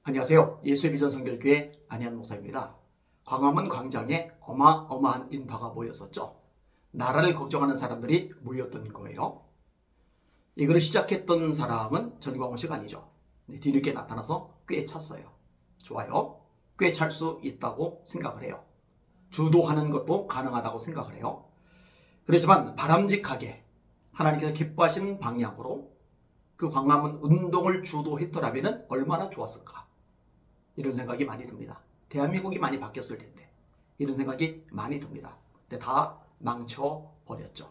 안녕하세요. 예수비전 성결교회 안희한 목사입니다. 광화문 광장에 어마어마한 인파가 모였었죠. 나라를 걱정하는 사람들이 모였던 거예요. 이걸 시작했던 사람은 전광훈 씨가 아니죠. 뒤늦게 나타나서 꽤 찼어요. 좋아요. 꽤 찰 수 있다고 생각을 해요. 주도하는 것도 가능하다고 생각을 해요. 그렇지만 바람직하게 하나님께서 기뻐하시는 방향으로 그 광화문 운동을 주도했더라면 얼마나 좋았을까, 이런 생각이 많이 듭니다. 대한민국이 많이 바뀌었을 텐데 이런 생각이 많이 듭니다. 근데 다 망쳐버렸죠.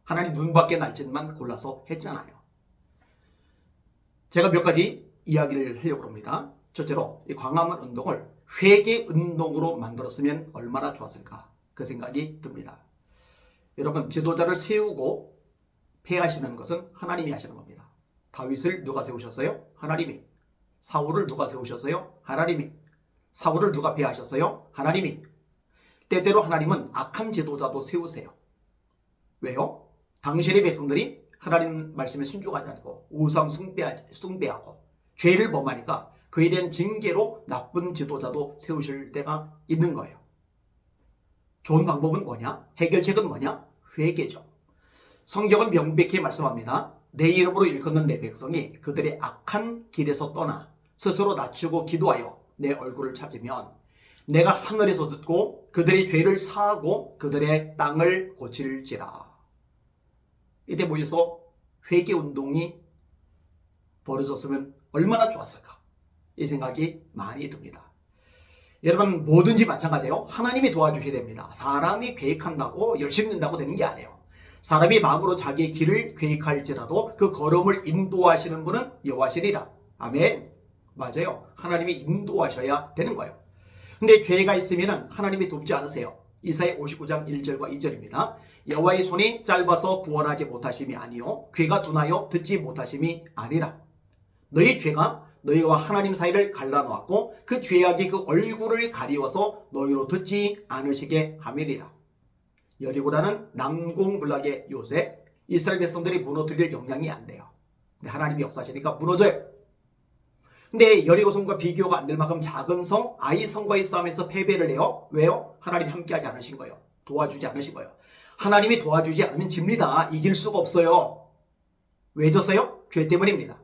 하나님 눈밖에 날 짓만 골라서 했잖아요. 제가 몇 가지 이야기를 하려고 합니다. 첫째로 이 광화문 운동을 회개 운동으로 만들었으면 얼마나 좋았을까, 그 생각이 듭니다. 여러분, 지도자를 세우고 폐하시는 것은 하나님이 하시는 겁니다. 다윗을 누가 세우셨어요? 하나님이. 사울을 누가 세우셨어요? 하나님이. 사울을 누가 폐하셨어요? 하나님이. 때때로 하나님은 악한 지도자도 세우세요. 왜요? 당신의 백성들이 하나님 말씀에 순종하지 않고 우상 숭배하고 죄를 범하니까 그에 대한 징계로 나쁜 지도자도 세우실 때가 있는 거예요. 좋은 방법은 뭐냐? 해결책은 뭐냐? 회개죠. 성경은 명백히 말씀합니다. 내 이름으로 일컫는 내 백성이 그들의 악한 길에서 떠나 스스로 낮추고 기도하여 내 얼굴을 찾으면 내가 하늘에서 듣고 그들의 죄를 사하고 그들의 땅을 고칠지라. 이때 모여서 회개운동이 벌어졌으면 얼마나 좋았을까, 이 생각이 많이 듭니다. 여러분, 뭐든지 마찬가지예요. 하나님이 도와주셔야 됩니다. 사람이 계획한다고 열심히 된다고 되는 게 아니에요. 사람이 마음으로 자기의 길을 계획할지라도 그 걸음을 인도하시는 분은 여호와시니라. 아멘. 맞아요. 하나님이 인도하셔야 되는 거예요. 근데 죄가 있으면 하나님이 돕지 않으세요. 이사야 59장 1절과 2절입니다. 여호와의 손이 짧아서 구원하지 못하심이 아니요 귀가 둔하여 듣지 못하심이 아니라. 너희 죄가 너희와 하나님 사이를 갈라놓았고 그 죄악이 그 얼굴을 가리워서 너희로 듣지 않으시게 함이니라. 여리고라는 난공불락의 요새, 이스라엘 백성들이 무너뜨릴 영향이 안 돼요. 근데 하나님이 역사하시니까 무너져요. 근데 여리고 성과 비교가 안 될 만큼 작은 성, 아이 성과의 싸움에서 패배를 해요. 왜요? 하나님이 함께하지 않으신 거예요. 도와주지 않으신 거예요. 하나님이 도와주지 않으면 집니다. 이길 수가 없어요. 왜 졌어요? 죄 때문입니다.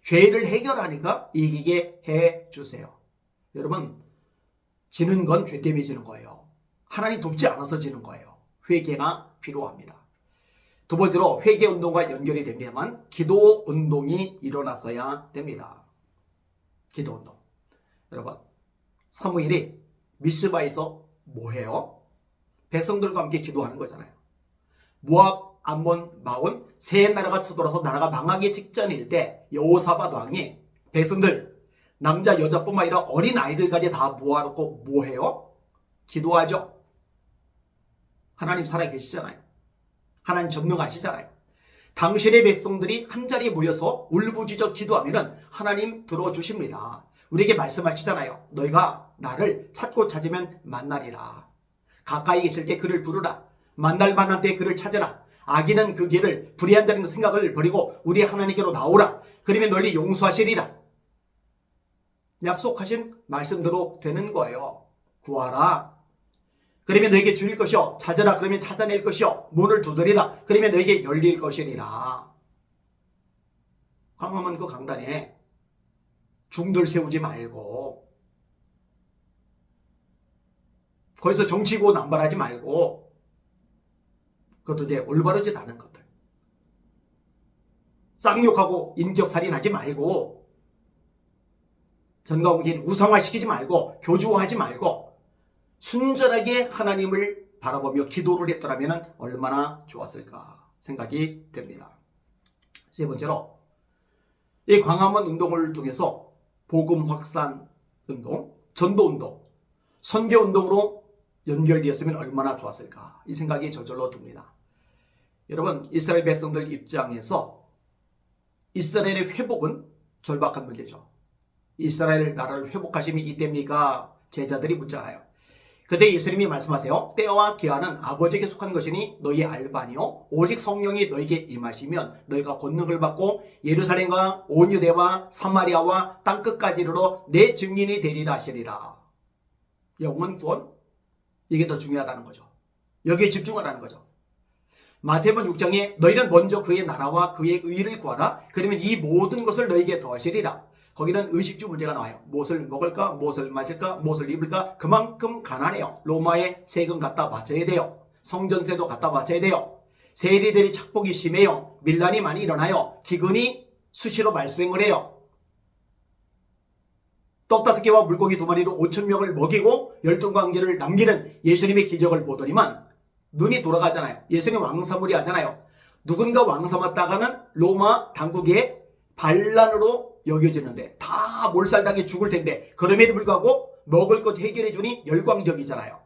죄를 해결하니까 이기게 해주세요. 여러분, 지는 건 죄 때문에 지는 거예요. 하나님 돕지 않아서 지는 거예요. 회개가 필요합니다. 두 번째로 회개운동과 연결이 됩니다만 기도운동이 일어났어야 됩니다. 기도운동. 여러분, 사무엘이 미스바에서 뭐해요? 백성들과 함께 기도하는 거잖아요. 모압, 암몬, 마온 세 나라가 쳐들어서 나라가 망하기 직전일 때 여호사밧 왕이 백성들, 남자 여자뿐만 아니라 어린 아이들까지 다 모아놓고 뭐해요? 기도하죠. 하나님 살아계시잖아요. 하나님 전능하시잖아요. 당신의 백성들이 한자리에 모여서 울부짖어 기도하면 하나님 들어주십니다. 우리에게 말씀하시잖아요. 너희가 나를 찾고 찾으면 만나리라. 가까이 계실 때 그를 부르라. 만날 만한 때 그를 찾으라. 악인은 그 길을 불의한다는 생각을 버리고 우리 하나님께로 나오라. 그러면 널리 용서하시리라. 약속하신 말씀대로 되는 거예요. 구하라. 그러면 너에게 주릴 것이요. 찾으라. 그러면 찾아낼 것이요. 문을 두드리라. 그러면 너에게 열릴 것이리라. 광화문 그 강단에 중들 세우지 말고, 거기서 정치고 남발하지 말고, 그것도 이제 올바르지 않은 것들, 쌍욕하고 인격살인하지 말고, 전가공신 우상화시키지 말고, 교주화하지 말고 순전하게 하나님을 바라보며 기도를 했더라면 얼마나 좋았을까 생각이 됩니다. 세 번째로, 이 광화문 운동을 통해서 복음 확산 운동, 전도 운동, 선교 운동으로 연결되었으면 얼마나 좋았을까, 이 생각이 저절로 듭니다. 여러분, 이스라엘 백성들 입장에서 이스라엘의 회복은 절박한 문제죠. 이스라엘 나라를 회복하심이 이때입니까? 제자들이 묻잖아요. 그때 예수님이 말씀하세요. 때와 기한은 아버지에게 속한 것이니 너희 알 바 아니요 오직 성령이 너에게 임하시면 너희가 권능을 받고 예루살렘과 온 유대와 사마리아와 땅끝까지 이르러 내 증인이 되리라 하시리라. 영원 구원? 이게 더 중요하다는 거죠. 여기에 집중하라는 거죠. 마태복음 6장에 너희는 먼저 그의 나라와 그의 의를 구하라. 그러면 이 모든 것을 너희에게 더하시리라. 거기는 의식주 문제가 나와요. 무엇을 먹을까? 무엇을 마실까? 무엇을 입을까? 그만큼 가난해요. 로마에 세금 갖다 바쳐야 돼요. 성전세도 갖다 바쳐야 돼요. 세리들이 착복이 심해요. 밀란이 많이 일어나요. 기근이 수시로 발생을 해요. 떡 5개와 물고기 2마리로 5,000명을 먹이고 12광제를 남기는 예수님의 기적을 보더니만 눈이 돌아가잖아요. 예수님 왕사무리 하잖아요. 누군가 왕 삼았다가는 로마 당국의 반란으로 여겨지는데 다 몰살당해 죽을 텐데 그럼에도 불구하고 먹을 것 해결해 주니 열광적이잖아요.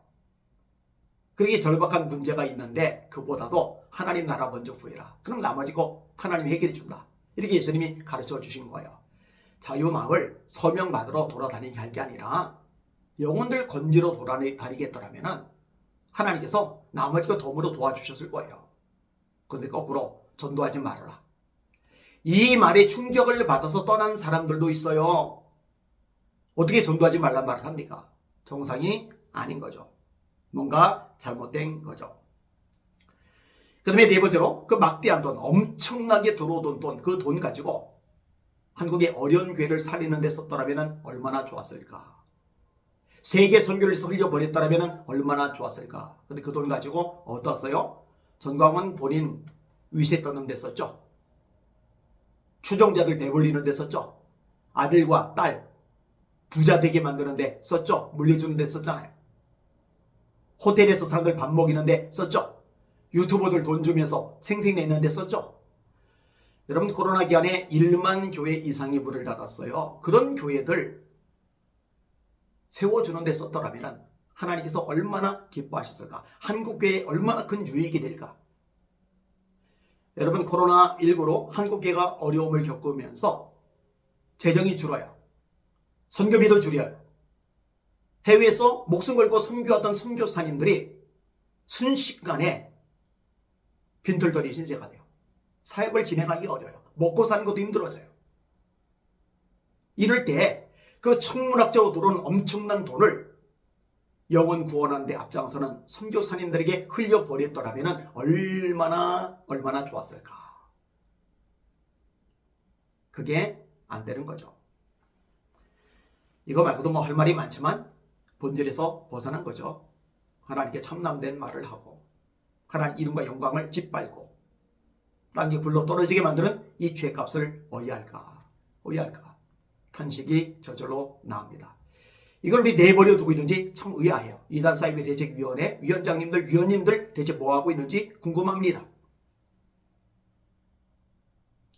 그게 절박한 문제가 있는데 그보다도 하나님 나라 먼저 구해라. 그럼 나머지 거 하나님 해결해 준다. 이렇게 예수님이 가르쳐 주신 거예요. 자유마을 서명받으러 돌아다니게 할 게 아니라 영혼들 건지러 돌아다니겠더라면 하나님께서 나머지 거 덤으로 도와주셨을 거예요. 그런데 거꾸로 전도하지 말아라. 이 말에 충격을 받아서 떠난 사람들도 있어요. 어떻게 전도하지 말란 말을 합니까? 정상이 아닌 거죠. 뭔가 잘못된 거죠. 그 다음에 네 번째로 그 막대한 돈, 엄청나게 들어오던 돈, 그 돈 가지고 한국의 어려운 교회를 살리는 데 썼더라면 얼마나 좋았을까. 세계 선교를 흘려버렸더라면 얼마나 좋았을까. 근데 그 돈 가지고 어떻어요? 전광훈 본인 위세 떠는 데 썼죠. 추종자들 배불리는 데 썼죠. 아들과 딸 부자 되게 만드는 데 썼죠. 물려주는 데 썼잖아요. 호텔에서 사람들 밥 먹이는 데 썼죠. 유튜버들 돈 주면서 생색내는 데 썼죠. 여러분 코로나 기간에 1만 교회 이상이 문을 닫았어요. 그런 교회들 세워주는 데 썼더라면 하나님께서 얼마나 기뻐하셨을까. 한국교회에 얼마나 큰 유익이 될까. 여러분 코로나19로 한국교회가 어려움을 겪으면서 재정이 줄어요. 선교비도 줄여요. 해외에서 목숨 걸고 선교하던 선교사님들이 순식간에 빈털터리 신세가 돼요. 사역을 진행하기 어려워요. 먹고 사는 것도 힘들어져요. 이럴 때 그 천문학적으로 들어온 엄청난 돈을 영혼 구원하는 데 앞장서는 선교사님들에게 흘려버렸더라면 얼마나 좋았을까. 그게 안 되는 거죠. 이거 말고도 뭐 할 말이 많지만 본질에서 벗어난 거죠. 하나님께 참남된 말을 하고 하나님 이름과 영광을 짓밟고 땅에 굴러 떨어지게 만드는 이 죄값을 어이할까 탄식이 저절로 나옵니다. 이걸 우리 내버려 두고 있는지 참 의아해요. 이단사이비 대책위원회 위원장님들, 위원님들 대체 뭐하고 있는지 궁금합니다.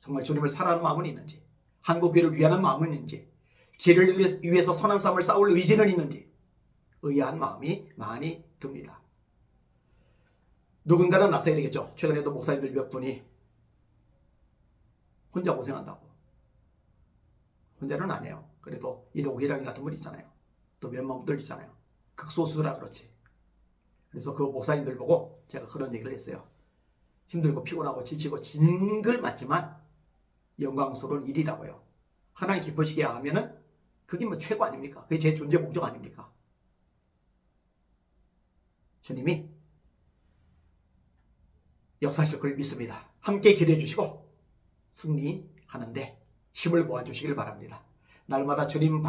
정말 주님을 사랑하는 마음은 있는지, 한국교회를 위하는 마음은 있는지, 죄를 위해서 선한 싸움을 싸울 의지는 있는지 의아한 마음이 많이 듭니다. 누군가는 나서야 되겠죠. 최근에도 목사님들 몇 분이 혼자 고생한다고. 혼자는 안 해요. 그래도 이동욱 회장님 같은 분 있잖아요. 또 몇만 분들 있잖아요. 극소수라 그렇지. 그래서 그 목사님들 보고 제가 그런 얘기를 했어요. 힘들고 피곤하고 지치고 징글 맞지만 영광스러운 일이라고요. 하나님 기쁘시게 하면은 그게 뭐 최고 아닙니까? 그게 제 존재 목적 아닙니까? 주님이 역사하실 걸 믿습니다. 함께 기도해 주시고 승리하는데 힘을 모아주시길 바랍니다. 날마다 주님 바랍니다.